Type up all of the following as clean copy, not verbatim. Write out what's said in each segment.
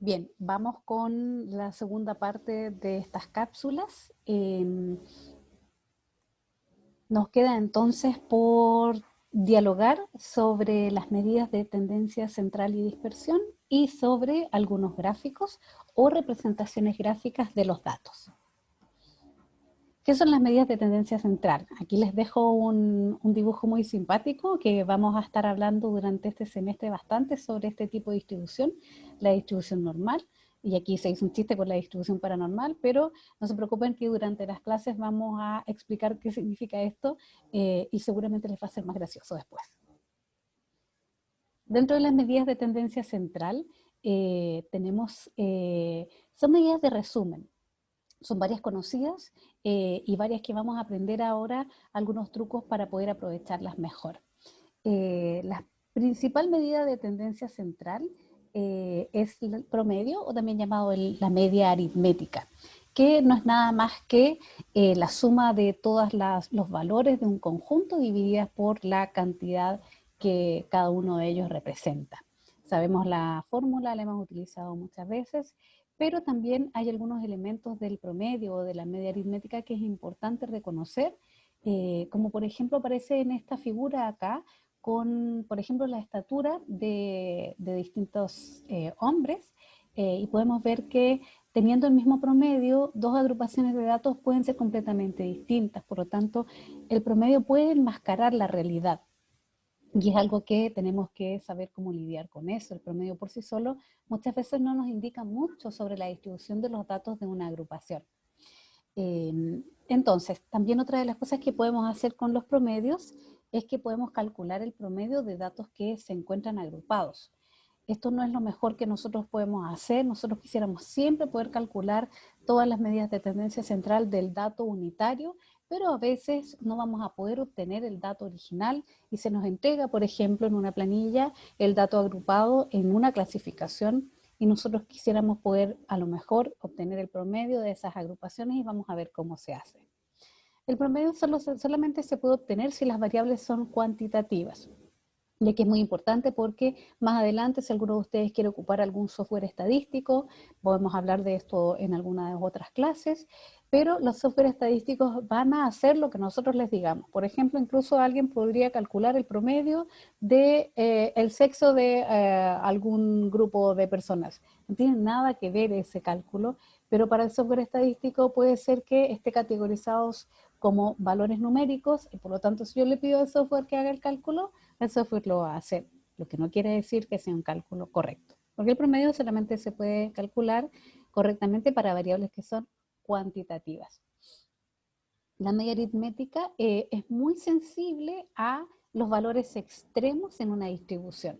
Bien, vamos con la segunda parte de estas cápsulas. Nos queda entonces por dialogar sobre las medidas de tendencia central y dispersión y sobre algunos gráficos o representaciones gráficas de los datos. ¿Qué son las medidas de tendencia central? Aquí les dejo un dibujo muy simpático que vamos a estar hablando durante este semestre bastante sobre este tipo de distribución, la distribución normal. Y aquí se hizo un chiste con la distribución paranormal, pero no se preocupen que durante las clases vamos a explicar qué significa esto y seguramente les va a ser más gracioso después. Dentro de las medidas de tendencia central son medidas de resumen. Son varias conocidas y varias que vamos a aprender ahora, algunos trucos para poder aprovecharlas mejor. La principal medida de tendencia central es el promedio, o también llamado la media aritmética, que no es nada más que la suma de todos los valores de un conjunto divididas por la cantidad que cada uno de ellos representa. Sabemos la fórmula, la hemos utilizado muchas veces, pero también hay algunos elementos del promedio o de la media aritmética que es importante reconocer, como por ejemplo aparece en esta figura acá, con, por ejemplo, la estatura de distintos hombres, y podemos ver que teniendo el mismo promedio, dos agrupaciones de datos pueden ser completamente distintas, por lo tanto, el promedio puede enmascarar la realidad. Y es algo que tenemos que saber cómo lidiar con eso. El promedio por sí solo muchas veces no nos indica mucho sobre la distribución de los datos de una agrupación. Entonces, también otra de las cosas que podemos hacer con los promedios es que podemos calcular el promedio de datos que se encuentran agrupados. Esto no es lo mejor que nosotros podemos hacer. Nosotros quisiéramos siempre poder calcular todas las medidas de tendencia central del dato unitario, pero a veces no vamos a poder obtener el dato original y se nos entrega, por ejemplo, en una planilla el dato agrupado en una clasificación y nosotros quisiéramos poder a lo mejor obtener el promedio de esas agrupaciones y vamos a ver cómo se hace. El promedio solamente se puede obtener si las variables son cuantitativas, ya que es muy importante porque más adelante, si alguno de ustedes quiere ocupar algún software estadístico, podemos hablar de esto en alguna de las otras clases, pero los software estadísticos van a hacer lo que nosotros les digamos. Por ejemplo, incluso alguien podría calcular el promedio de el sexo de algún grupo de personas. No tiene nada que ver ese cálculo, pero para el software estadístico puede ser que esté categorizados como valores numéricos y por lo tanto si yo le pido al software que haga el cálculo, el software lo va a hacer, lo que no quiere decir que sea un cálculo correcto, porque el promedio solamente se puede calcular correctamente para variables que son cuantitativas. La media aritmética es muy sensible a los valores extremos en una distribución.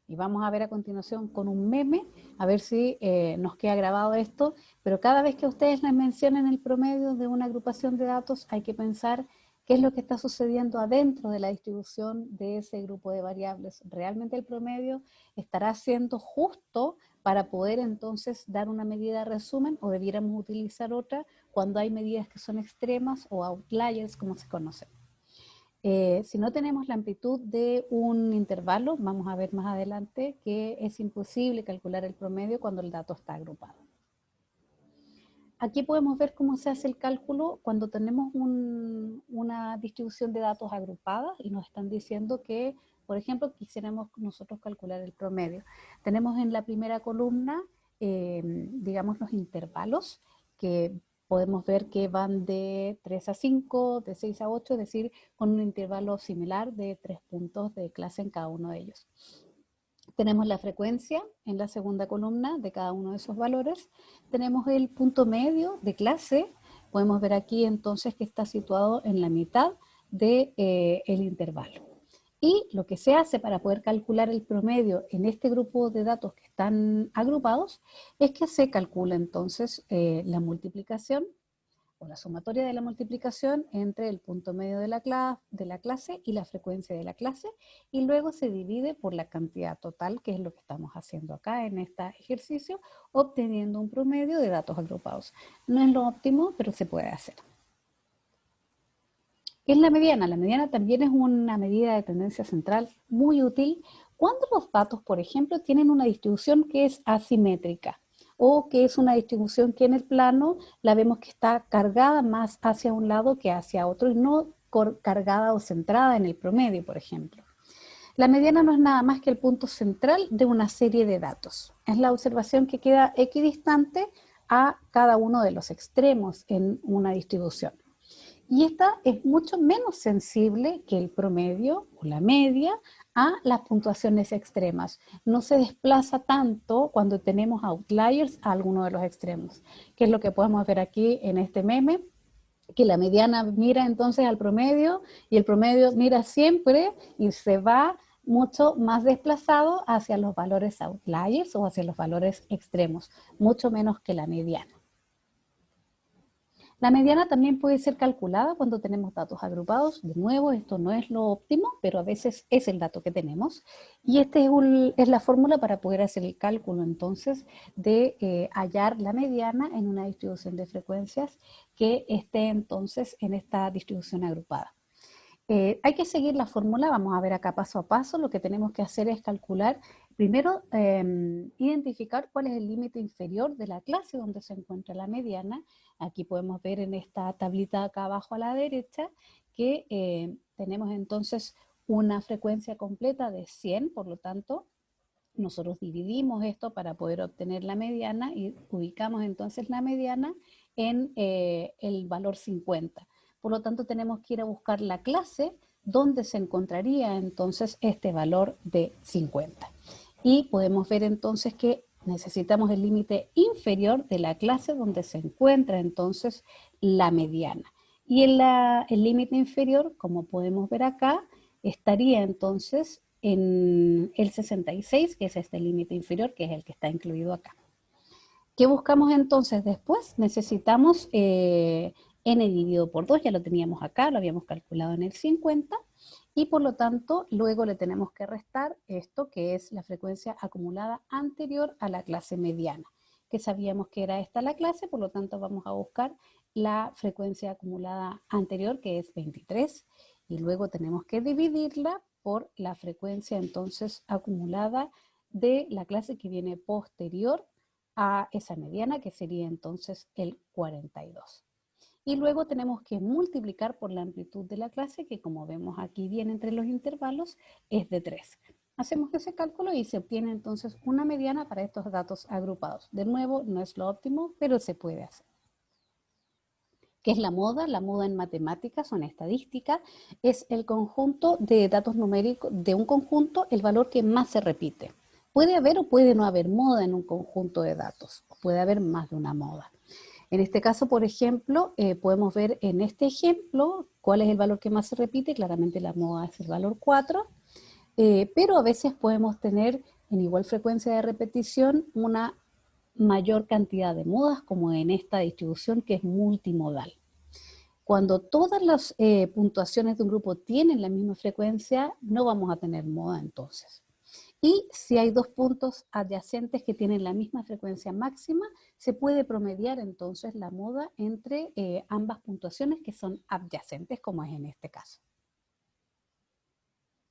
Y vamos a ver a continuación con un meme, a ver si nos queda grabado esto, pero cada vez que ustedes les mencionen el promedio de una agrupación de datos, hay que pensar qué es lo que está sucediendo adentro de la distribución de ese grupo de variables. ¿Realmente el promedio estará siendo justo para poder entonces dar una medida de resumen o debiéramos utilizar otra cuando hay medidas que son extremas o outliers, como se conocen? Si no tenemos la amplitud de un intervalo, vamos a ver más adelante que es imposible calcular el promedio cuando el dato está agrupado. Aquí podemos ver cómo se hace el cálculo cuando tenemos una distribución de datos agrupada y nos están diciendo que, por ejemplo, quisiéramos nosotros calcular el promedio. Tenemos en la primera columna, digamos, los intervalos que podemos ver que van de 3 a 5, de 6 a 8, es decir, con un intervalo similar de 3 puntos de clase en cada uno de ellos. Tenemos la frecuencia en la segunda columna de cada uno de esos valores. Tenemos el punto medio de clase. Podemos ver aquí entonces que está situado en la mitad del intervalo. Y lo que se hace para poder calcular el promedio en este grupo de datos que están agrupados es que se calcula entonces la multiplicación o la sumatoria de la multiplicación entre el punto medio de la clase y la frecuencia de la clase, y luego se divide por la cantidad total, que es lo que estamos haciendo acá en este ejercicio, obteniendo un promedio de datos agrupados. No es lo óptimo, pero se puede hacer. ¿Qué es la mediana? La mediana también es una medida de tendencia central muy útil cuando los datos, por ejemplo, tienen una distribución que es asimétrica. o que es una distribución que en el plano la vemos que está cargada más hacia un lado que hacia otro y no cargada o centrada en el promedio, por ejemplo. La mediana no es nada más que el punto central de una serie de datos. Es la observación que queda equidistante a cada uno de los extremos en una distribución. Y esta es mucho menos sensible que el promedio o la media a las puntuaciones extremas. No se desplaza tanto cuando tenemos outliers a alguno de los extremos, que es lo que podemos ver aquí en este meme, que la mediana mira entonces al promedio y el promedio mira siempre y se va mucho más desplazado hacia los valores outliers o hacia los valores extremos, mucho menos que la mediana. La mediana también puede ser calculada cuando tenemos datos agrupados. De nuevo, esto no es lo óptimo, pero a veces es el dato que tenemos. Y esta es la fórmula para poder hacer el cálculo entonces de hallar la mediana en una distribución de frecuencias que esté entonces en esta distribución agrupada. Hay que seguir la fórmula, vamos a ver acá paso a paso. Lo que tenemos que hacer es calcular, primero identificar cuál es el límite inferior de la clase donde se encuentra la mediana. Aquí podemos ver en esta tablita acá abajo a la derecha que tenemos entonces una frecuencia completa de 100, por lo tanto nosotros dividimos esto para poder obtener la mediana y ubicamos entonces la mediana en el valor 50. Por lo tanto, tenemos que ir a buscar la clase donde se encontraría entonces este valor de 50. Y podemos ver entonces que necesitamos el límite inferior de la clase donde se encuentra entonces la mediana. Y el límite inferior, como podemos ver acá, estaría entonces en el 66, que es este límite inferior, que es el que está incluido acá. ¿Qué buscamos entonces después? Necesitamos n dividido por 2, ya lo teníamos acá, lo habíamos calculado en el 50, y por lo tanto luego le tenemos que restar esto que es la frecuencia acumulada anterior a la clase mediana, que sabíamos que era esta la clase, por lo tanto vamos a buscar la frecuencia acumulada anterior, que es 23, y luego tenemos que dividirla por la frecuencia entonces acumulada de la clase que viene posterior a esa mediana, que sería entonces el 42. Y luego tenemos que multiplicar por la amplitud de la clase, que como vemos aquí bien entre los intervalos, es de 3. Hacemos ese cálculo y se obtiene entonces una mediana para estos datos agrupados. De nuevo, no es lo óptimo, pero se puede hacer. ¿Qué es la moda? La moda en matemáticas o en estadística es el conjunto de datos numéricos de un conjunto, el valor que más se repite. Puede haber o puede no haber moda en un conjunto de datos, o puede haber más de una moda. En este caso, por ejemplo, podemos ver en este ejemplo cuál es el valor que más se repite. Claramente la moda es el valor 4, pero a veces podemos tener en igual frecuencia de repetición una mayor cantidad de modas, como en esta distribución que es multimodal. Cuando todas las puntuaciones de un grupo tienen la misma frecuencia, no vamos a tener moda entonces. Y si hay dos puntos adyacentes que tienen la misma frecuencia máxima, se puede promediar entonces la moda entre ambas puntuaciones que son adyacentes, como es en este caso.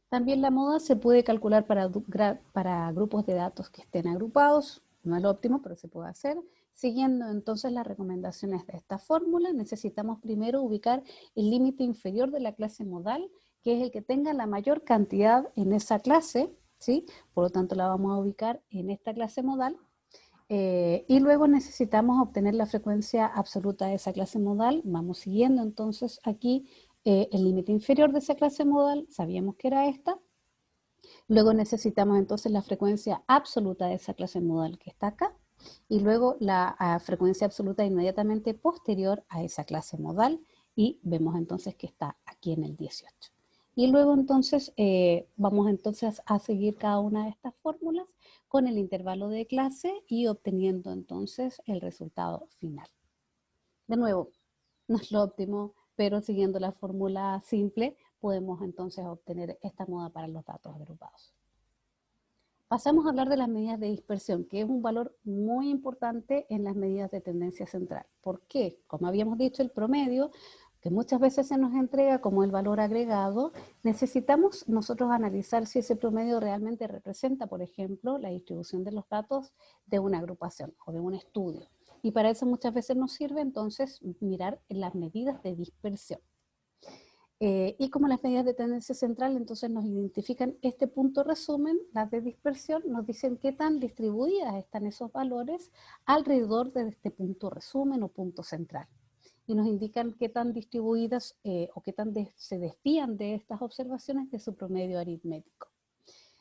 También la moda se puede calcular para grupos de datos que estén agrupados. No es lo óptimo, pero se puede hacer. Siguiendo entonces las recomendaciones de esta fórmula, necesitamos primero ubicar el límite inferior de la clase modal, que es el que tenga la mayor cantidad en esa clase, ¿sí? Por lo tanto, la vamos a ubicar en esta clase modal. Y luego necesitamos obtener la frecuencia absoluta de esa clase modal. Vamos siguiendo entonces aquí el límite inferior de esa clase modal, sabíamos que era esta. Luego necesitamos entonces la frecuencia absoluta de esa clase modal que está acá. Y luego la frecuencia absoluta inmediatamente posterior a esa clase modal. Y vemos entonces que está aquí en el 18. Y luego entonces vamos entonces a seguir cada una de estas fórmulas con el intervalo de clase y obteniendo entonces el resultado final. De nuevo, no es lo óptimo, pero siguiendo la fórmula simple podemos entonces obtener esta moda para los datos agrupados. Pasamos a hablar de las medidas de dispersión, que es un valor muy importante en las medidas de tendencia central. ¿Por qué? Como habíamos dicho, el promedio que muchas veces se nos entrega como el valor agregado, necesitamos nosotros analizar si ese promedio realmente representa, por ejemplo, la distribución de los datos de una agrupación o de un estudio. Y para eso muchas veces nos sirve entonces mirar las medidas de dispersión. Y como las medidas de tendencia central entonces nos identifican este punto resumen, las de dispersión nos dicen qué tan distribuidas están esos valores alrededor de este punto resumen o punto central. Y nos indican qué tan distribuidas o qué tan se desvían de estas observaciones de su promedio aritmético.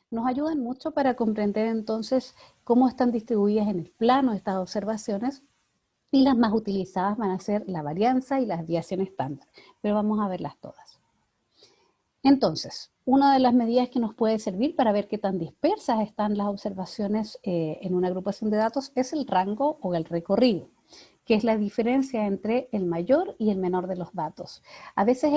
Nos ayudan mucho para comprender entonces cómo están distribuidas en el plano estas observaciones, y las más utilizadas van a ser la varianza y la desviación estándar, pero vamos a verlas todas. Entonces, una de las medidas que nos puede servir para ver qué tan dispersas están las observaciones en una agrupación de datos es el rango o el recorrido, que es la diferencia entre el mayor y el menor de los datos. A veces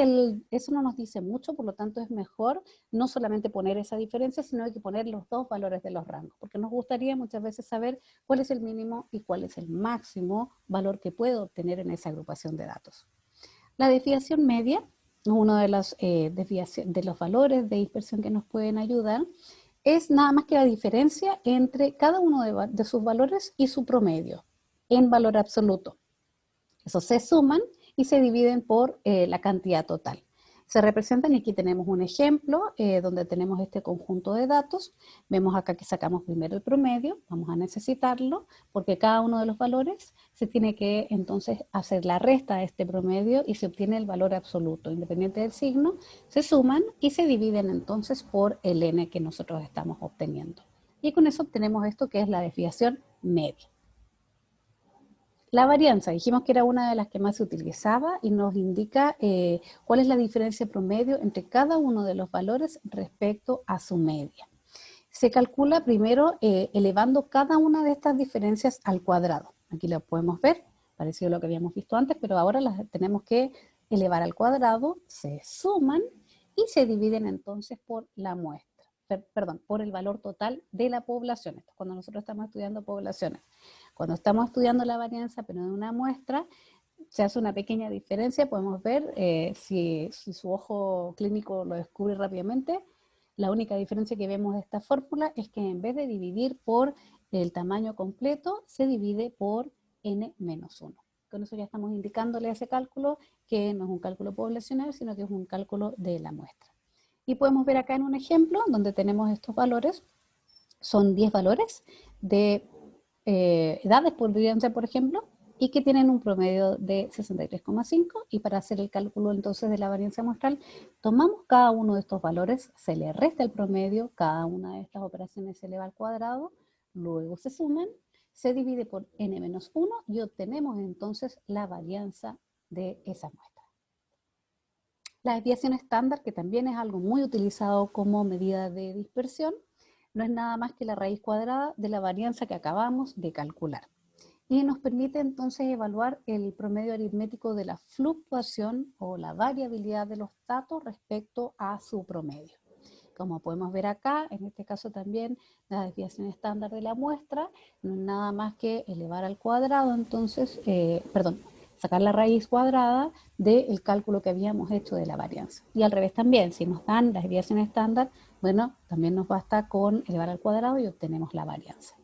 eso no nos dice mucho, por lo tanto es mejor no solamente poner esa diferencia, sino hay que poner los dos valores de los rangos, porque nos gustaría muchas veces saber cuál es el mínimo y cuál es el máximo valor que puedo obtener en esa agrupación de datos. La desviación media es uno de los valores de dispersión que nos pueden ayudar, es nada más que la diferencia entre cada uno de sus valores y su promedio en valor absoluto. Esos se suman y se dividen por la cantidad total. Se representan, y aquí tenemos un ejemplo donde tenemos este conjunto de datos. Vemos acá que sacamos primero el promedio, vamos a necesitarlo, porque cada uno de los valores se tiene que entonces hacer la resta de este promedio y se obtiene el valor absoluto. Independiente del signo, se suman y se dividen entonces por el n que nosotros estamos obteniendo. Y con eso obtenemos esto que es la desviación media. La varianza, dijimos que era una de las que más se utilizaba y nos indica cuál es la diferencia promedio entre cada uno de los valores respecto a su media. Se calcula primero elevando cada una de estas diferencias al cuadrado. Aquí lo podemos ver, parecido a lo que habíamos visto antes, pero ahora las tenemos que elevar al cuadrado, se suman y se dividen entonces por la muestra. Perdón, por el valor total de la población. Esto es cuando nosotros estamos estudiando poblaciones. Cuando estamos estudiando la varianza, pero en una muestra, se hace una pequeña diferencia, podemos ver si su ojo clínico lo descubre rápidamente. La única diferencia que vemos de esta fórmula es que en vez de dividir por el tamaño completo, se divide por n-1. Con eso ya estamos indicándole a ese cálculo que no es un cálculo poblacional, sino que es un cálculo de la muestra. Y podemos ver acá en un ejemplo donde tenemos estos valores, son 10 valores de edades por varianza, por ejemplo, y que tienen un promedio de 63,5, y para hacer el cálculo entonces de la varianza muestral, tomamos cada uno de estos valores, se le resta el promedio, cada una de estas operaciones se eleva al cuadrado, luego se suman, se divide por n-1 y obtenemos entonces la varianza de esa muestra. La desviación estándar, que también es algo muy utilizado como medida de dispersión, no es nada más que la raíz cuadrada de la varianza que acabamos de calcular. Y nos permite entonces evaluar el promedio aritmético de la fluctuación o la variabilidad de los datos respecto a su promedio. Como podemos ver acá, en este caso también la desviación estándar de la muestra no es nada más que elevar al cuadrado, entonces, sacar la raíz cuadrada del cálculo que habíamos hecho de la varianza. Y al revés también, si nos dan la desviación estándar, bueno, también nos basta con elevar al cuadrado y obtenemos la varianza.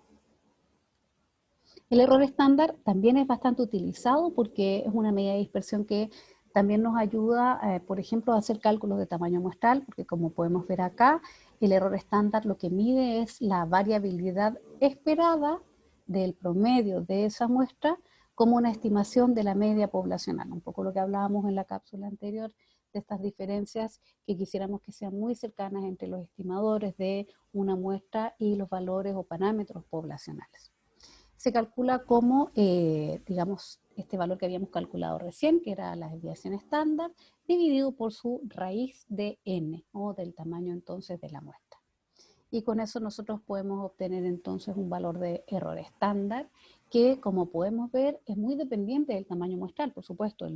El error estándar también es bastante utilizado porque es una medida de dispersión que también nos ayuda, por ejemplo, a hacer cálculos de tamaño muestral, porque como podemos ver acá, el error estándar lo que mide es la variabilidad esperada del promedio de esa muestra como una estimación de la media poblacional, un poco lo que hablábamos en la cápsula anterior de estas diferencias que quisiéramos que sean muy cercanas entre los estimadores de una muestra y los valores o parámetros poblacionales. Se calcula como, digamos, este valor que habíamos calculado recién, que era la desviación estándar, dividido por su raíz de n, o del tamaño entonces de la muestra. Y con eso nosotros podemos obtener entonces un valor de error estándar que, como podemos ver, es muy dependiente del tamaño muestral. Por supuesto, el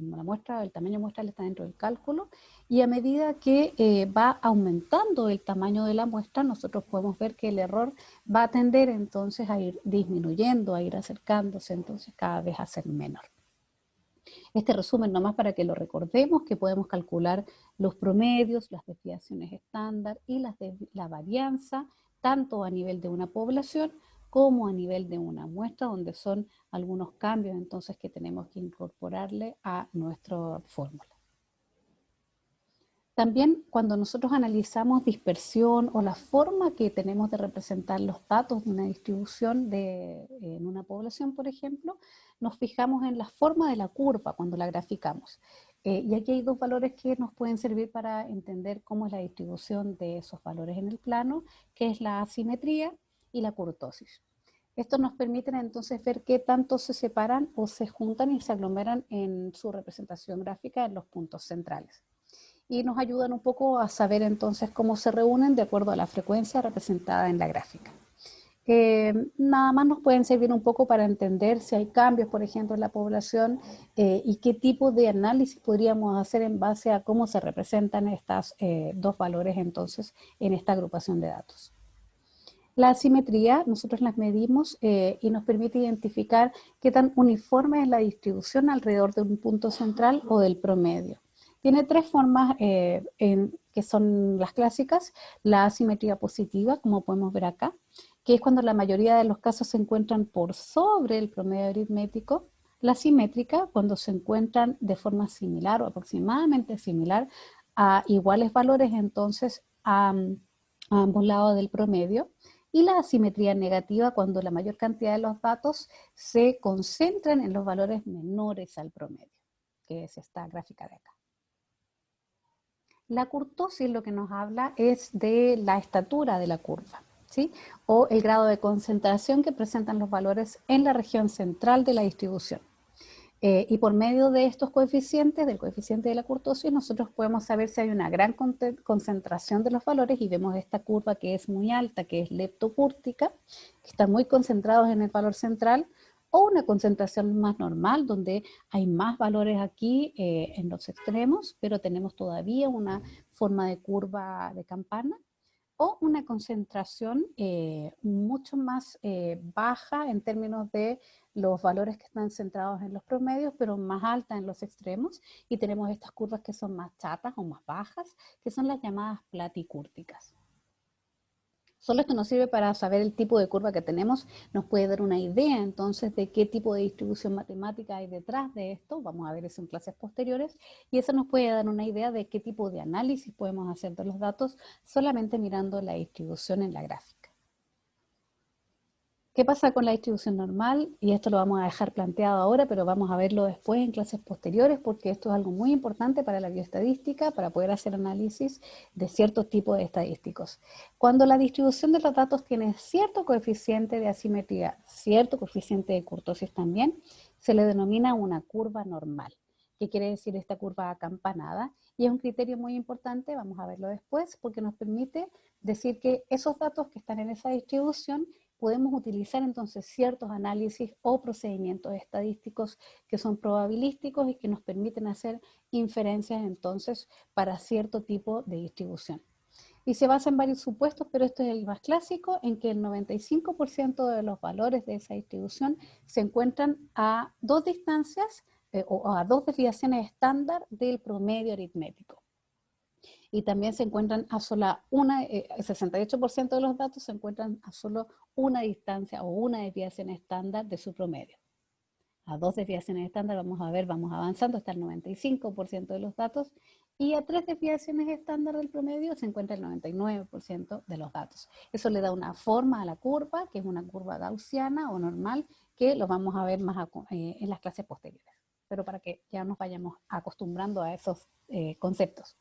tamaño muestral está dentro del cálculo, y a medida que va aumentando el tamaño de la muestra, nosotros podemos ver que el error va a tender entonces a ir disminuyendo, a ir acercándose entonces cada vez a ser menor. Este resumen nomás para que lo recordemos, que podemos calcular los promedios, las desviaciones estándar y la varianza, tanto a nivel de una población como a nivel de una muestra, donde son algunos cambios entonces que tenemos que incorporarle a nuestra fórmula. También cuando nosotros analizamos dispersión o la forma que tenemos de representar los datos de una distribución en una población, por ejemplo, nos fijamos en la forma de la curva cuando la graficamos. Y aquí hay dos valores que nos pueden servir para entender cómo es la distribución de esos valores en el plano, que es la asimetría y la kurtosis. Esto nos permite entonces ver qué tanto se separan o se juntan y se aglomeran en su representación gráfica en los puntos centrales. Y nos ayudan un poco a saber entonces cómo se reúnen de acuerdo a la frecuencia representada en la gráfica. Nada más nos pueden servir un poco para entender si hay cambios, por ejemplo, en la población y qué tipo de análisis podríamos hacer en base a cómo se representan estos dos valores entonces en esta agrupación de datos. La asimetría nosotros las medimos y nos permite identificar qué tan uniforme es la distribución alrededor de un punto central o del promedio. Tiene tres formas que son las clásicas: la asimetría positiva, como podemos ver acá, que es cuando la mayoría de los casos se encuentran por sobre el promedio aritmético; la simétrica, cuando se encuentran de forma similar o aproximadamente similar a iguales valores entonces a ambos lados del promedio; y la asimetría negativa, cuando la mayor cantidad de los datos se concentran en los valores menores al promedio, que es esta gráfica de acá. La kurtosis lo que nos habla es de la estatura de la curva, ¿sí? O el grado de concentración que presentan los valores en la región central de la distribución. Y por medio de estos coeficientes, del coeficiente de la kurtosis, nosotros podemos saber si hay una gran concentración de los valores, y vemos esta curva que es muy alta, que es leptocúrtica, que está muy concentrados en el valor central, o una concentración más normal, donde hay más valores aquí en los extremos, pero tenemos todavía una forma de curva de campana, o una concentración mucho más baja en términos de los valores que están centrados en los promedios, pero más alta en los extremos, y tenemos estas curvas que son más chatas o más bajas, que son las llamadas platicúrticas. Solo esto nos sirve para saber el tipo de curva que tenemos, nos puede dar una idea entonces de qué tipo de distribución matemática hay detrás de esto. Vamos a ver eso en clases posteriores, y eso nos puede dar una idea de qué tipo de análisis podemos hacer de los datos solamente mirando la distribución en la gráfica. ¿Qué pasa con la distribución normal? Y esto lo vamos a dejar planteado ahora, pero vamos a verlo después en clases posteriores, porque esto es algo muy importante para la bioestadística, para poder hacer análisis de ciertos tipos de estadísticos. Cuando la distribución de los datos tiene cierto coeficiente de asimetría, cierto coeficiente de kurtosis también, se le denomina una curva normal. ¿Qué quiere decir esta curva acampanada? Y es un criterio muy importante, vamos a verlo después, porque nos permite decir que esos datos que están en esa distribución podemos utilizar entonces ciertos análisis o procedimientos estadísticos que son probabilísticos y que nos permiten hacer inferencias entonces para cierto tipo de distribución. Y se basa en varios supuestos, pero este es el más clásico, en que el 95% de los valores de esa distribución se encuentran a dos distancias o a dos desviaciones estándar del promedio aritmético. Y también se encuentran a sola una, el 68% de los datos se encuentran a solo una distancia o una desviación estándar de su promedio. A dos desviaciones estándar vamos a ver, vamos avanzando hasta el 95% de los datos, y a tres desviaciones estándar del promedio se encuentra el 99% de los datos. Eso le da una forma a la curva, que es una curva gaussiana o normal, que lo vamos a ver más en las clases posteriores, pero para que ya nos vayamos acostumbrando a esos conceptos.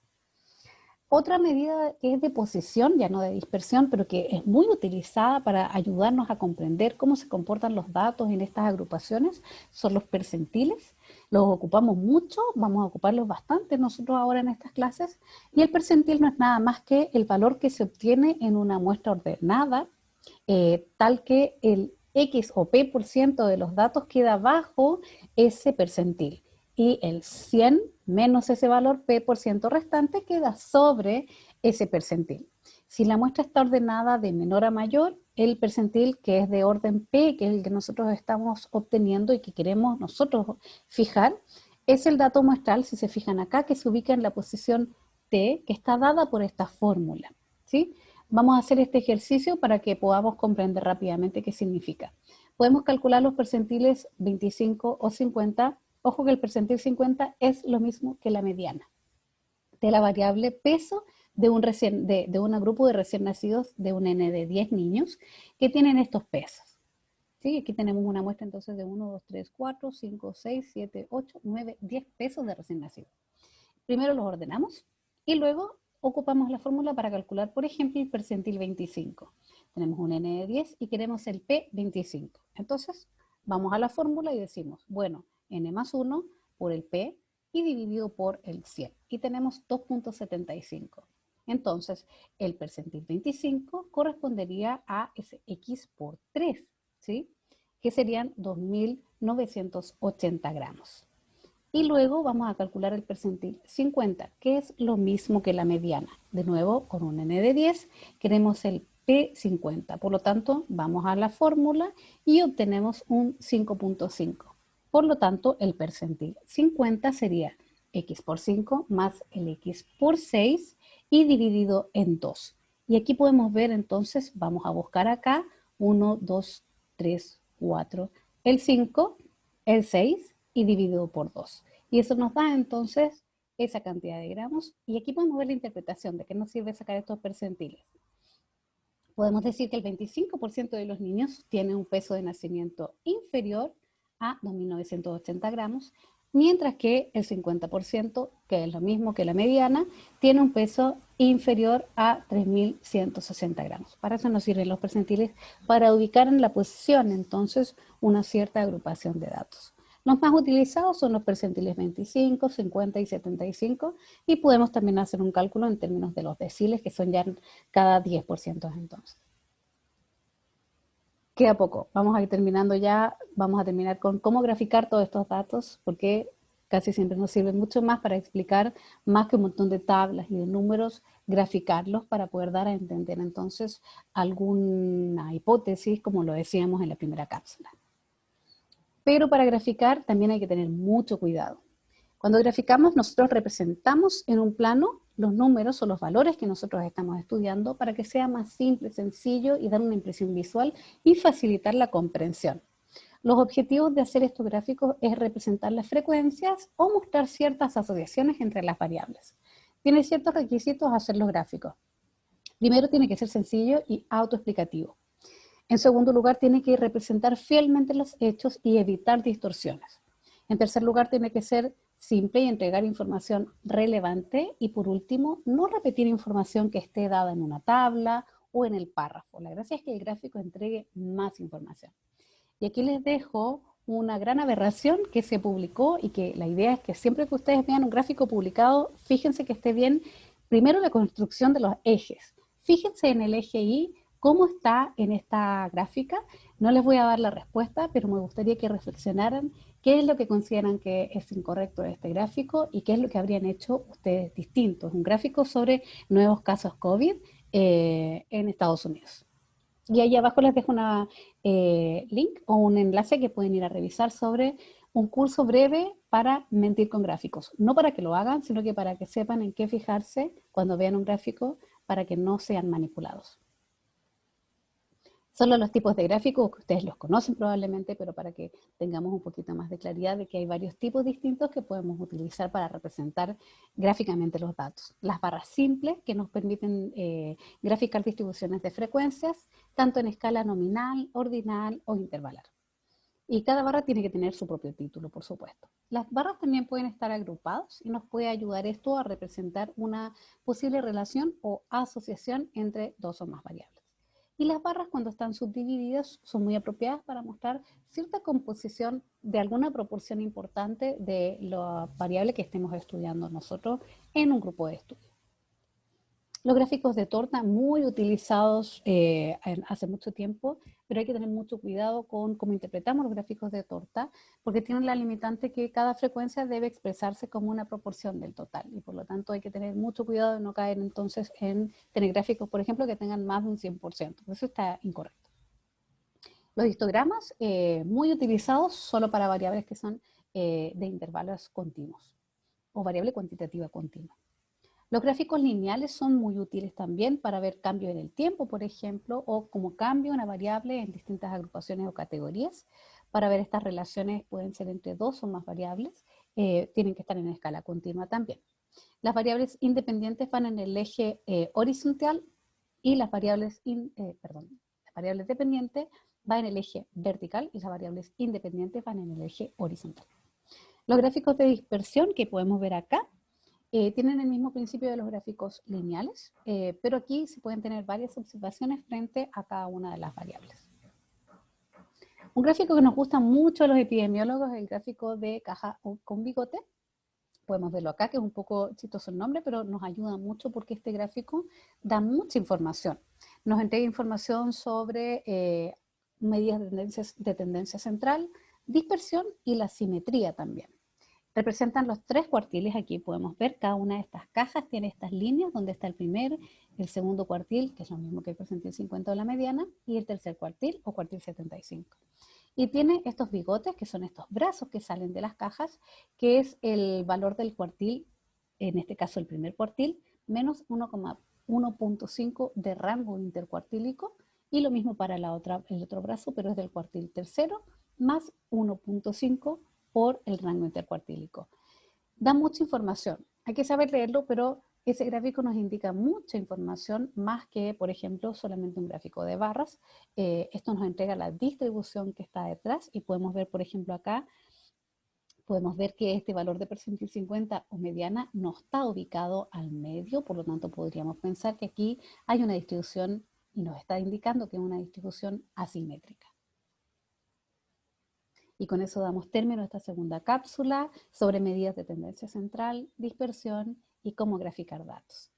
Otra medida que es de posición, ya no de dispersión, pero que es muy utilizada para ayudarnos a comprender cómo se comportan los datos en estas agrupaciones, son los percentiles. Los ocupamos mucho, vamos a ocuparlos bastante nosotros ahora en estas clases, y el percentil no es nada más que el valor que se obtiene en una muestra ordenada, tal que el X o P% de los datos queda bajo ese percentil, y el 100 menos ese valor P% restante queda sobre ese percentil. Si la muestra está ordenada de menor a mayor, el percentil que es de orden P, que es el que nosotros estamos obteniendo y que queremos nosotros fijar, es el dato muestral, si se fijan acá, que se ubica en la posición T, que está dada por esta fórmula, ¿sí? Vamos a hacer este ejercicio para que podamos comprender rápidamente qué significa. Podemos calcular los percentiles 25 o 50. Ojo que el percentil 50 es lo mismo que la mediana de la variable peso de un grupo de recién nacidos de un N de 10 niños que tienen estos pesos. ¿Sí? Aquí tenemos una muestra entonces de 1, 2, 3, 4, 5, 6, 7, 8, 9, 10 pesos de recién nacidos. Primero los ordenamos y luego ocupamos la fórmula para calcular, por ejemplo, el percentil 25. Tenemos un N de 10 y queremos el P25. Entonces, vamos a la fórmula y decimos, bueno, N más 1 por el P y dividido por el 100. Y tenemos 2.75. Entonces, el percentil 25 correspondería a ese X por 3, ¿sí? Que serían 2.980 gramos. Y luego vamos a calcular el percentil 50, que es lo mismo que la mediana. De nuevo, con un N de 10, queremos el P50. Por lo tanto, vamos a la fórmula y obtenemos un 5.5. Por lo tanto, el percentil 50 sería X por 5 más el X por 6 y dividido en 2. Y aquí podemos ver entonces, vamos a buscar acá 1, 2, 3, 4, el 5, el 6 y dividido por 2. Y eso nos da entonces esa cantidad de gramos. Y aquí podemos ver la interpretación de qué nos sirve sacar estos percentiles. Podemos decir que el 25% de los niños tiene un peso de nacimiento inferior a 2.980 gramos, mientras que el 50%, que es lo mismo que la mediana, tiene un peso inferior a 3.160 gramos. Para eso nos sirven los percentiles, para ubicar en la posición, entonces, una cierta agrupación de datos. Los más utilizados son los percentiles 25, 50 y 75, y podemos también hacer un cálculo en términos de los deciles, que son ya cada 10% entonces. Queda poco, vamos a ir terminando ya, vamos a terminar con cómo graficar todos estos datos, porque casi siempre nos sirven mucho más para explicar más que un montón de tablas y de números, graficarlos para poder dar a entender entonces alguna hipótesis, como lo decíamos en la primera cápsula. Pero para graficar también hay que tener mucho cuidado. Cuando graficamos, nosotros representamos en un plano los números o los valores que nosotros estamos estudiando para que sea más simple, sencillo y dar una impresión visual y facilitar la comprensión. Los objetivos de hacer estos gráficos es representar las frecuencias o mostrar ciertas asociaciones entre las variables. Tiene ciertos requisitos hacer los gráficos. Primero, tiene que ser sencillo y autoexplicativo. En segundo lugar, tiene que representar fielmente los hechos y evitar distorsiones. En tercer lugar, tiene que ser simple y entregar información relevante. Y por último, no repetir información que esté dada en una tabla o en el párrafo. La gracia es que el gráfico entregue más información. Y aquí les dejo una gran aberración que se publicó y que la idea es que siempre que ustedes vean un gráfico publicado, fíjense que esté bien, primero la construcción de los ejes. Fíjense en el eje Y, cómo está en esta gráfica. No les voy a dar la respuesta, pero me gustaría que reflexionaran qué es lo que consideran que es incorrecto de este gráfico y qué es lo que habrían hecho ustedes distintos. Un gráfico sobre nuevos casos COVID en Estados Unidos. Y ahí abajo les dejo una link o un enlace que pueden ir a revisar sobre un curso breve para mentir con gráficos. No para que lo hagan, sino que para que sepan en qué fijarse cuando vean un gráfico para que no sean manipulados. Solo los tipos de gráficos que ustedes los conocen probablemente, pero para que tengamos un poquito más de claridad de que hay varios tipos distintos que podemos utilizar para representar gráficamente los datos. Las barras simples que nos permiten graficar distribuciones de frecuencias, tanto en escala nominal, ordinal o intervalar. Y cada barra tiene que tener su propio título, por supuesto. Las barras también pueden estar agrupadas y nos puede ayudar esto a representar una posible relación o asociación entre dos o más variables. Y las barras, cuando están subdivididas, son muy apropiadas para mostrar cierta composición de alguna proporción importante de la variable que estemos estudiando nosotros en un grupo de estudio. Los gráficos de torta, muy utilizados hace mucho tiempo, pero hay que tener mucho cuidado con cómo interpretamos los gráficos de torta, porque tienen la limitante que cada frecuencia debe expresarse como una proporción del total, y por lo tanto hay que tener mucho cuidado de no caer entonces en tener gráficos, por ejemplo, que tengan más de un 100%. Eso está incorrecto. Los histogramas, muy utilizados solo para variables que son de intervalos continuos o variable cuantitativa continua. Los gráficos lineales son muy útiles también para ver cambios en el tiempo, por ejemplo, o como cambia una variable en distintas agrupaciones o categorías. Para ver estas relaciones pueden ser entre dos o más variables, tienen que estar en escala continua también. Las variables independientes van en el eje horizontal y las variables dependientes van en el eje vertical y las variables independientes van en el eje horizontal. Los gráficos de dispersión que podemos ver acá tienen el mismo principio de los gráficos lineales, pero aquí se pueden tener varias observaciones frente a cada una de las variables. Un gráfico que nos gusta mucho a los epidemiólogos es el gráfico de caja con bigote. Podemos verlo acá, que es un poco chistoso el nombre, pero nos ayuda mucho porque este gráfico da mucha información. Nos entrega información sobre medidas de tendencia central, dispersión y la simetría también. Representan los tres cuartiles, aquí podemos ver cada una de estas cajas tiene estas líneas donde está el primer, el segundo cuartil, que es lo mismo que el percentil 50 o la mediana, y el tercer cuartil o cuartil 75. Y tiene estos bigotes, que son estos brazos que salen de las cajas, que es el valor del cuartil, en este caso el primer cuartil, menos 1,5 de rango intercuartílico, y lo mismo para el otro brazo, pero es del cuartil tercero, más 1,5 por el rango intercuartílico. Da mucha información, hay que saber leerlo, pero ese gráfico nos indica mucha información, más que, por ejemplo, solamente un gráfico de barras. Esto nos entrega la distribución que está detrás y podemos ver, por ejemplo, acá, podemos ver que este valor de percentil 50 o mediana no está ubicado al medio, por lo tanto podríamos pensar que aquí hay una distribución y nos está indicando que es una distribución asimétrica. Y con eso damos término a esta segunda cápsula sobre medidas de tendencia central, dispersión y cómo graficar datos.